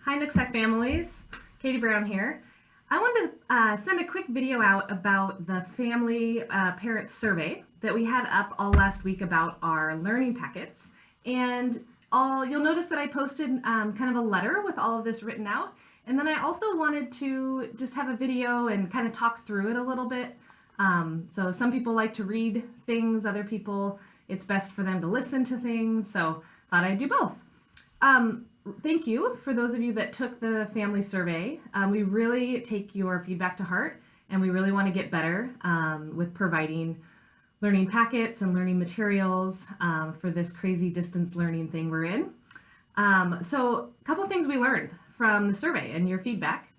Hi, Nooksack families. Katie Brown here. I wanted to send a quick video out about the family parent survey that we had up all last week about our learning packets. And you'll notice that I posted kind of a letter with all of this written out. And then I also wanted to just have a video and kind of talk through it a little bit. So some people like to read things, other people, it's best for them to listen to things. So thought I'd do both. Thank you for those of you that took the family survey. We really take your feedback to heart, and we really want to get better with providing learning packets and learning materials for this crazy distance learning thing we're in. So a couple things we learned from the survey and your feedback.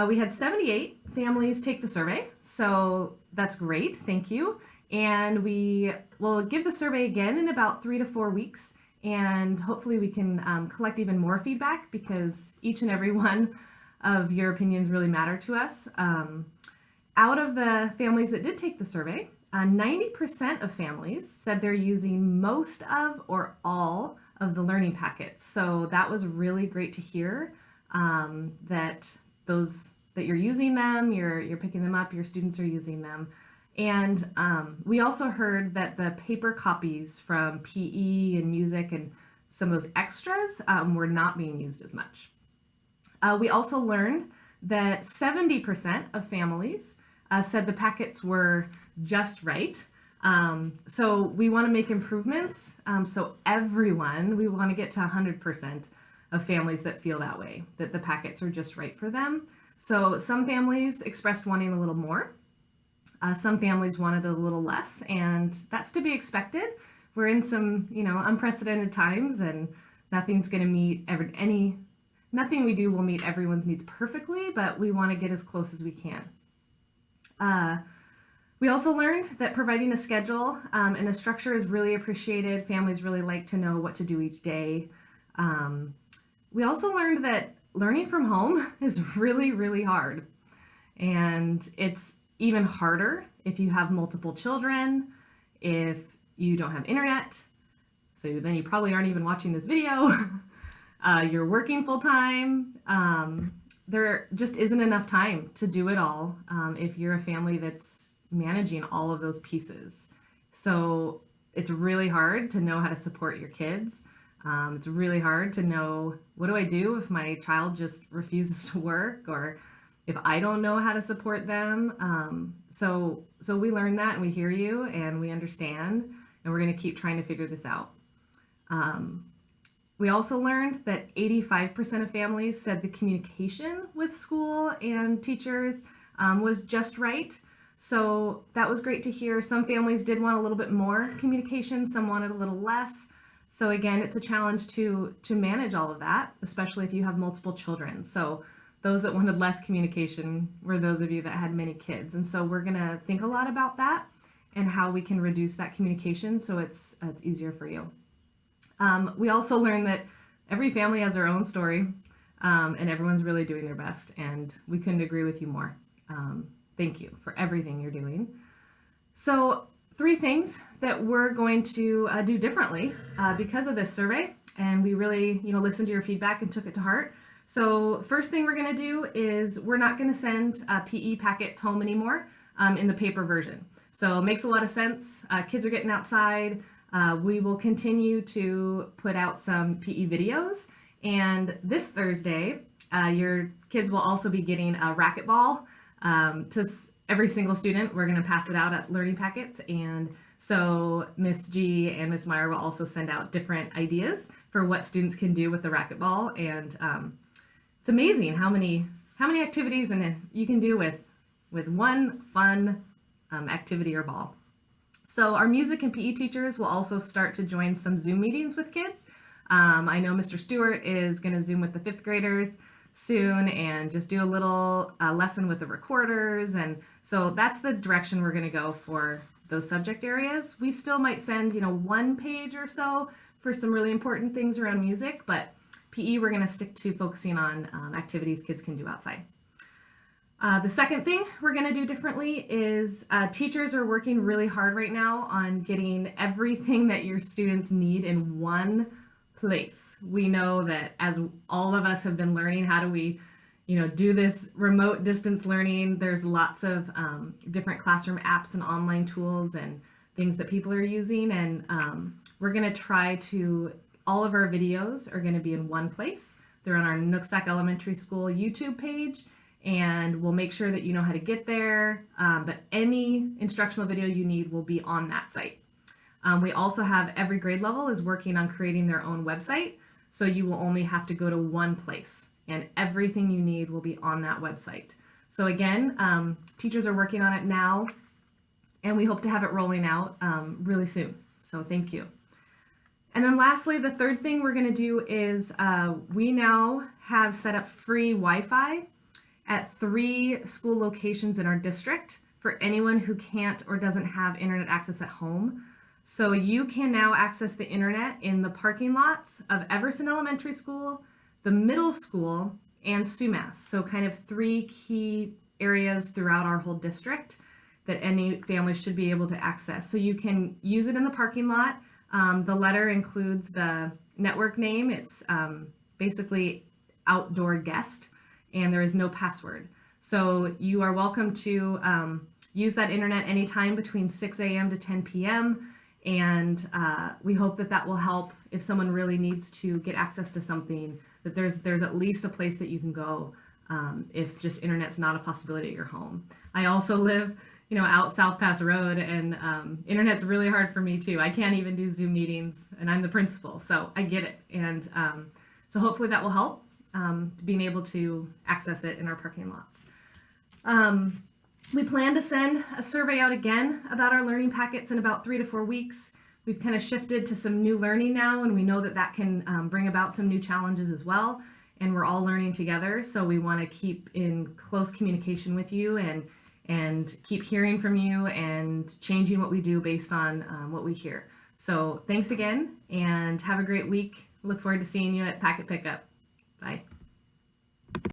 We had 78 families take the survey, so that's great, thank you. And we will give the survey again in about 3 to 4 weeks, and hopefully we can collect even more feedback because each and every one of your opinions really matter to us. Out of the families that did take the survey, 90% of families said they're using most of or all of the learning packets. So that was really great to hear that you're using them, you're picking them up, your students are using them. And we also heard that the paper copies from PE and music and some of those extras were not being used as much. We also learned that 70% of families said the packets were just right. So we want to make improvements. So we want to get to 100% of families that feel that way, that the packets are just right for them. So some families expressed wanting a little more. Some families wanted a little less, and that's to be expected. We're in some, unprecedented times, and nothing's going to meet nothing we do will meet everyone's needs perfectly, but we want to get as close as we can. We also learned that providing a schedule and a structure is really appreciated. Families really like to know what to do each day. We also learned that learning from home is really, really hard, and it's even harder if you have multiple children, if you don't have internet, so then you probably aren't even watching this video. You're working full time. There just isn't enough time to do it all if you're a family that's managing all of those pieces. So it's really hard to know how to support your kids. It's really hard to know, what do I do if my child just refuses to work, or if I don't know how to support them. So we learned that, and we hear you, and we understand, and we're going to keep trying to figure this out. We also learned that 85% of families said the communication with school and teachers was just right. So that was great to hear. Some families did want a little bit more communication, some wanted a little less. So again, it's a challenge to manage all of that, especially if you have multiple children. So those that wanted less communication were those of you that had many kids. And so we're going to think a lot about that and how we can reduce that communication so it's easier for you. We also learned that every family has their own story, and everyone's really doing their best, and we couldn't agree with you more. Thank you for everything you're doing. So 3 things that we're going to do differently because of this survey, and we really listened to your feedback and took it to heart. So first thing we're going to do is we're not going to send PE packets home anymore in the paper version. So it makes a lot of sense. Kids are getting outside. We will continue to put out some PE videos. And this Thursday, your kids will also be getting a racquetball to every single student. We're going to pass it out at learning packets. And so Miss G and Miss Meyer will also send out different ideas for what students can do with the racquetball. And it's amazing how many activities and you can do with one fun activity or ball. So our music and PE teachers will also start to join some Zoom meetings with kids. I know Mr. Stewart is going to Zoom with the 5th graders soon and just do a little lesson with the recorders. And so that's the direction we're going to go for those subject areas. We still might send, 1 page or so for some really important things around music, but PE, we're going to stick to focusing on activities kids can do outside. The second thing we're going to do differently is teachers are working really hard right now on getting everything that your students need in one place. We know that as all of us have been learning, how do we, do this remote distance learning? There's lots of different classroom apps and online tools and things that people are using, and we're going to try to, all of our videos are going to be in one place. They're on our Nooksack Elementary School YouTube page, and we'll make sure that you know how to get there, but any instructional video you need will be on that site. We also have every grade level is working on creating their own website, so you will only have to go to one place, and everything you need will be on that website. So again, teachers are working on it now, and we hope to have it rolling out really soon. So thank you. And then lastly, the third thing we're going to do is we now have set up free Wi-Fi at 3 school locations in our district for anyone who can't or doesn't have internet access at home. So you can now access the internet in the parking lots of Everson Elementary School, the middle school, and Sumas. So kind of 3 key areas throughout our whole district that any family should be able to access. So you can use it in the parking lot. The letter includes the network name. It's basically outdoor guest, and there is no password. So you are welcome to use that internet anytime between 6 a.m. to 10 p.m. And we hope that that will help if someone really needs to get access to something, that there's at least a place that you can go if just internet's not a possibility at your home. I also live out South Pass Road, and internet's really hard for me too. I can't even do Zoom meetings, and I'm the principal, so I get it. And so hopefully that will help being able to access it in our parking lots. We plan to send a survey out again about our learning packets in about 3 to 4 weeks. We've kind of shifted to some new learning now, and we know that that can bring about some new challenges as well. And we're all learning together, so we want to keep in close communication with you and keep hearing from you and changing what we do based on what we hear. So thanks again, and have a great week. Look forward to seeing you at Packet Pickup.